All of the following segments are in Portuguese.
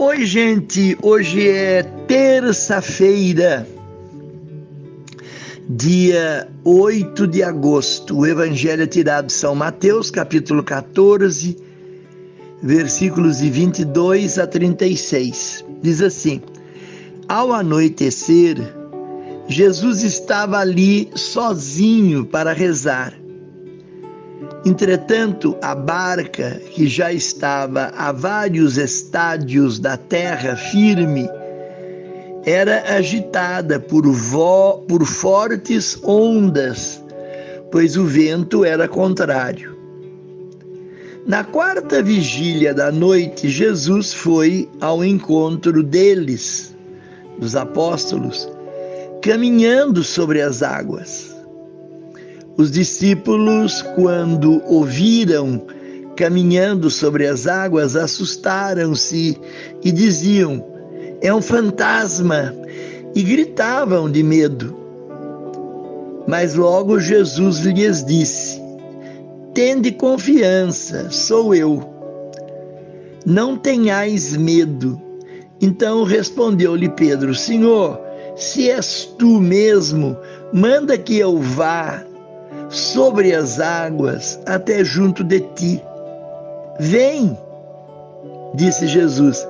Oi, gente, hoje é terça-feira, dia 8 de agosto. O evangelho é tirado de São Mateus, capítulo 14, versículos de 22 a 36. Diz assim: Ao anoitecer, Jesus estava ali sozinho para rezar. Entretanto, a barca, que já estava a vários estádios da terra firme, era agitada por fortes ondas, pois o vento era contrário. Na quarta vigília da noite, Jesus foi ao encontro deles, dos apóstolos, caminhando sobre as águas. Os discípulos, quando o viram caminhando sobre as águas, assustaram-se e diziam: é um fantasma, e gritavam de medo. Mas logo Jesus lhes disse: tende confiança, sou eu. Não tenhais medo. Então respondeu-lhe Pedro: Senhor, se és tu mesmo, manda que eu vá sobre as águas até junto de ti. Vem, disse Jesus.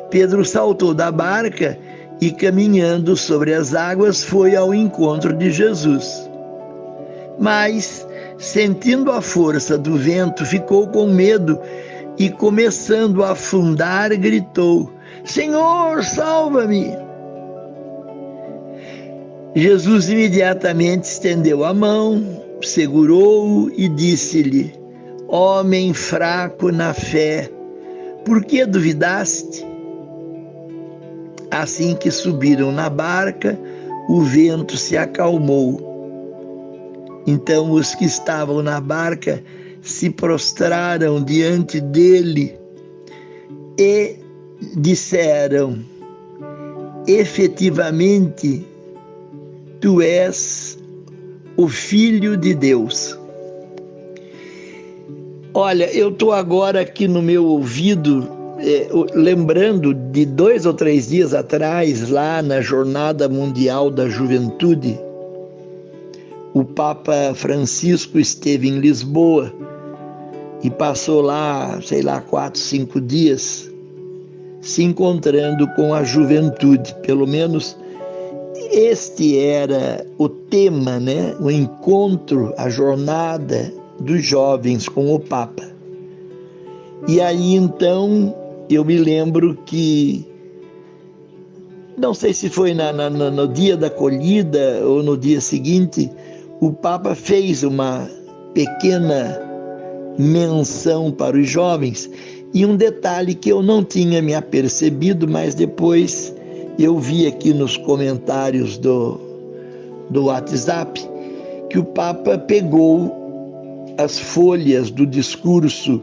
Pedro saltou da barca e, caminhando sobre as águas, foi ao encontro de Jesus. Mas, sentindo a força do vento, ficou com medo e, começando a afundar, gritou: Senhor, salva-me! Jesus imediatamente estendeu a mão, segurou-o e disse-lhe: Homem fraco na fé, por que duvidaste? Assim que subiram na barca, o vento se acalmou. Então os que estavam na barca se prostraram diante dele e disseram: efetivamente, tu és o Filho de Deus. Olha, eu estou agora aqui no meu ouvido, lembrando de 2 ou 3 dias atrás, lá na Jornada Mundial da Juventude, o Papa Francisco esteve em Lisboa e passou lá, 4, 5 dias, se encontrando com a juventude. Pelo menos este era o tema, né? O encontro, a jornada dos jovens com o Papa. E aí então eu me lembro que, não sei se foi no dia da acolhida ou no dia seguinte, o Papa fez uma pequena menção para os jovens, e um detalhe que eu não tinha me apercebido, mas depois eu vi aqui nos comentários do WhatsApp, que o Papa pegou as folhas do discurso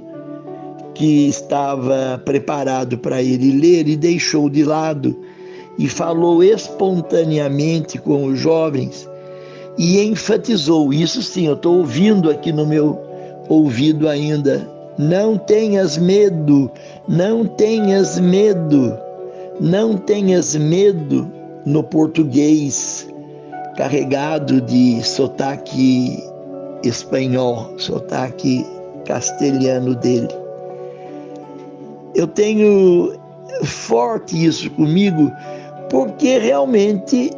que estava preparado para ele ler e deixou de lado, e falou espontaneamente com os jovens e enfatizou, isso sim, eu estou ouvindo aqui no meu ouvido ainda: não tenhas medo, não tenhas medo. Não tenhas medo, no português carregado de sotaque espanhol, sotaque castelhano dele. Eu tenho forte isso comigo, porque realmente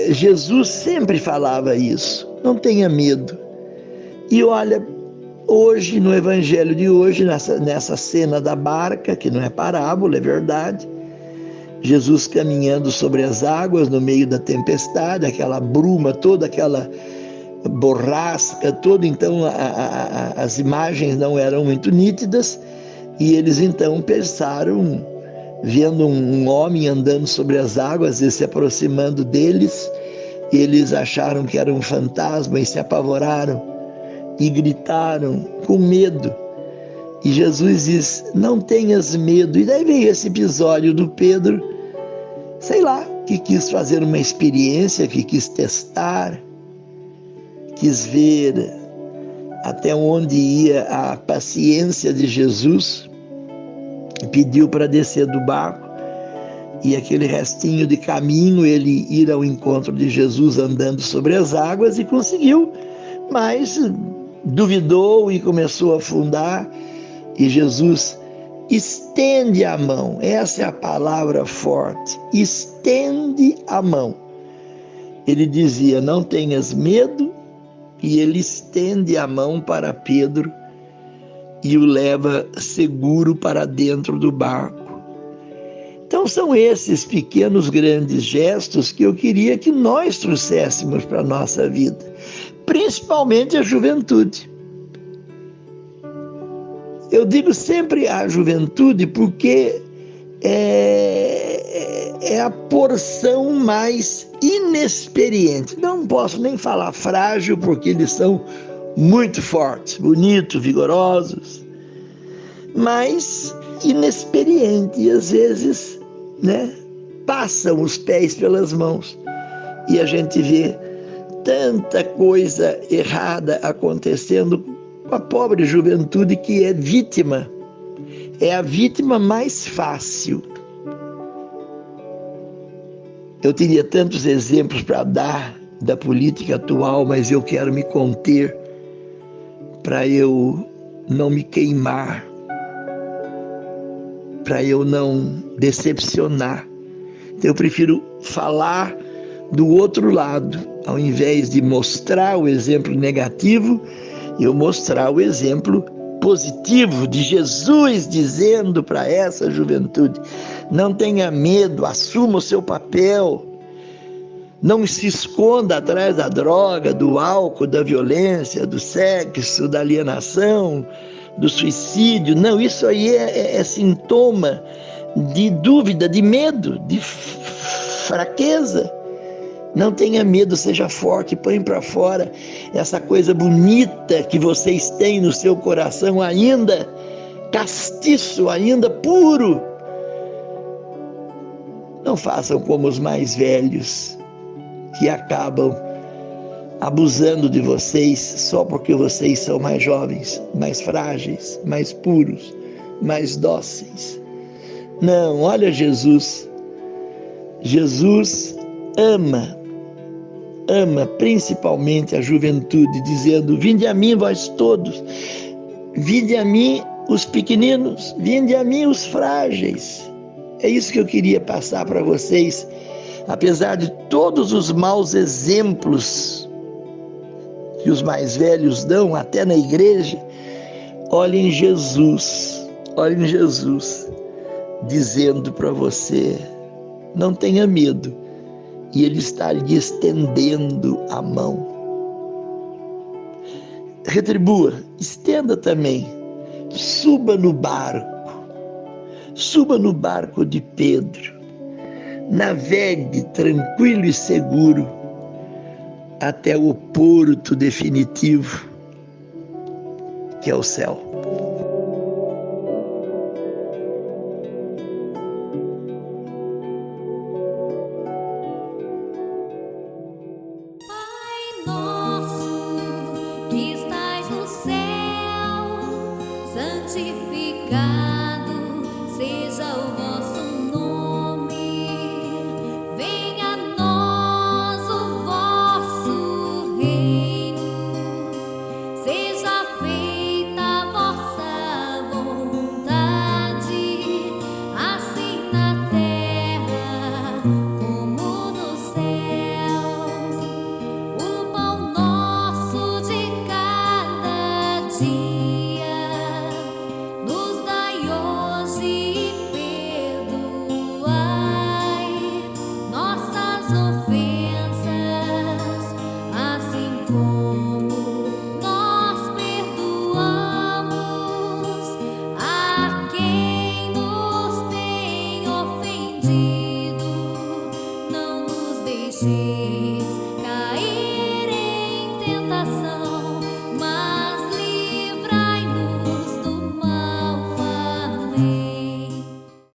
Jesus sempre falava isso: não tenha medo. E olha, hoje, no evangelho de hoje, nessa cena da barca, que não é parábola, é verdade, Jesus caminhando sobre as águas no meio da tempestade, aquela bruma toda, aquela borrasca toda, então as imagens não eram muito nítidas, e eles então pensaram, vendo um homem andando sobre as águas e se aproximando deles, eles acharam que era um fantasma e se apavoraram e gritaram com medo. E Jesus diz: não tenhas medo. E daí veio esse episódio do Pedro, que quis fazer uma experiência, que quis testar, quis ver até onde ia a paciência de Jesus, pediu para descer do barco e aquele restinho de caminho ele ir ao encontro de Jesus andando sobre as águas e conseguiu, mas duvidou e começou a afundar e Jesus estende a mão, essa é a palavra forte, estende a mão. Ele dizia, não tenhas medo, e ele estende a mão para Pedro e o leva seguro para dentro do barco. Então são esses pequenos, grandes gestos que eu queria que nós trouxéssemos para a nossa vida, principalmente a juventude. Eu digo sempre a juventude porque é a porção mais inexperiente. Não posso nem falar frágil, porque eles são muito fortes, bonitos, vigorosos, mas inexperiente e às vezes, passam os pés pelas mãos e a gente vê tanta coisa errada acontecendo com a pobre juventude que é vítima. É a vítima mais fácil. Eu teria tantos exemplos para dar da política atual, mas eu quero me conter para eu não me queimar, para eu não decepcionar. Então eu prefiro falar do outro lado, ao invés de mostrar o exemplo negativo, eu mostrar o exemplo positivo de Jesus dizendo para essa juventude, não tenha medo, assuma o seu papel, não se esconda atrás da droga, do álcool, da violência, do sexo, da alienação, do suicídio. Não, isso aí é sintoma de dúvida, de medo, de fraqueza. Não tenha medo, seja forte, põe para fora essa coisa bonita que vocês têm no seu coração, ainda castiço, ainda puro. Não façam como os mais velhos, que acabam abusando de vocês só porque vocês são mais jovens, mais frágeis, mais puros, mais dóceis. Não, olha Jesus. Jesus ama principalmente a juventude, dizendo, vinde a mim vós todos, vinde a mim os pequeninos, vinde a mim os frágeis. É isso que eu queria passar para vocês, apesar de todos os maus exemplos que os mais velhos dão, até na igreja. Olhem Jesus, dizendo para você, não tenha medo, e Ele está lhe estendendo a mão. Retribua, estenda também, suba no barco de Pedro, navegue tranquilo e seguro até o porto definitivo, que é o céu. Santificado seja o vosso nome, venha a nós o vosso reino, seja feita a vossa vontade, assim na terra como no céu. O pão nosso de cada dia nos dai hoje e perdoai nossas ofensas, assim como nós perdoamos a quem nos tem ofendido.